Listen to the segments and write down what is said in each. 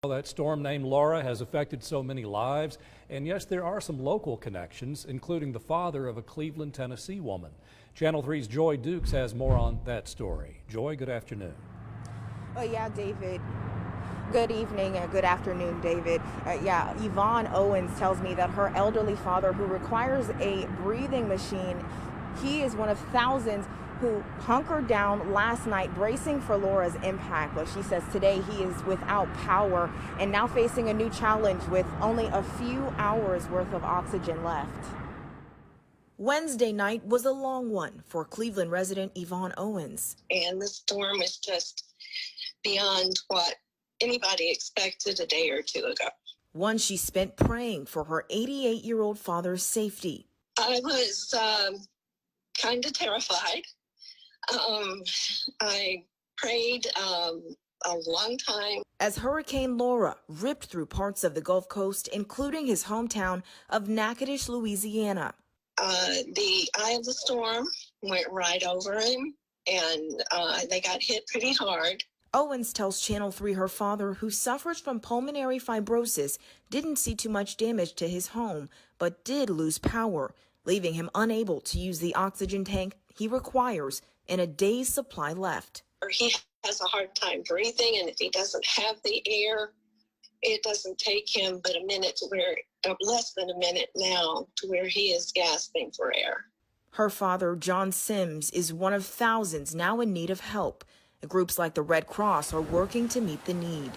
Well, that storm named Laura has affected so many lives, and yes, there are some local connections, including the father of a Cleveland, Tennessee woman. Channel 3's Joy Dukes has more on that story. Joy, good afternoon. Oh, yeah, David. Good evening and good afternoon, David. Yvonne Owens tells me that her elderly father, who requires a breathing machine, he is one of thousands who hunkered down last night bracing for Laura's impact. But she says today he is without power and now facing a new challenge with only a few hours worth of oxygen left. Wednesday night was a long one for Cleveland resident Yvonne Owens. And the storm is just beyond what anybody expected a day or two ago. One she spent praying for her 88-year-old father's safety. I was kind of terrified. I prayed a long time. As Hurricane Laura ripped through parts of the Gulf Coast, including his hometown of Natchitoches, Louisiana. The eye of the storm went right over him, and they got hit pretty hard. Owens tells Channel 3 her father, who suffers from pulmonary fibrosis, didn't see too much damage to his home, but did lose power, leaving him unable to use the oxygen tank he requires and a day's supply left. He has a hard time breathing, and if he doesn't have the air, it doesn't take him but a minute to where, less than a minute now, to where he is gasping for air. Her father, John Sims, is one of thousands now in need of help. Groups like the Red Cross are working to meet the need.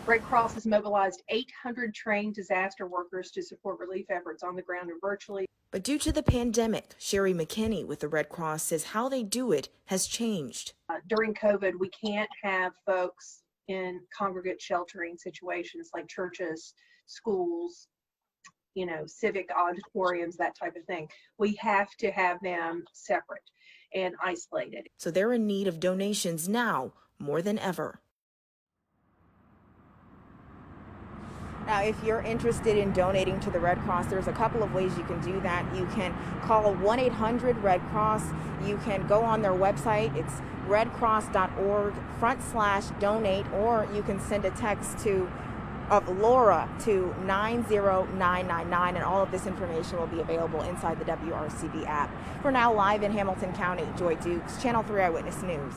Red Cross has mobilized 800 trained disaster workers to support relief efforts on the ground and virtually. But due to the pandemic, Sherry McKinney with the Red Cross says how they do it has changed. During COVID, we can't have folks in congregate sheltering situations like churches, schools, civic auditoriums, that type of thing. We have to have them separate and isolated. So they're in need of donations now more than ever. Now, if you're interested in donating to the Red Cross, there's a couple of ways you can do that. You can call 1-800-RED-CROSS. You can go on their website. It's redcross.org/donate, or you can send a text of Laura to 90999, and all of this information will be available inside the WRCB app. For now, live in Hamilton County, Joy Dukes, Channel 3 Eyewitness News.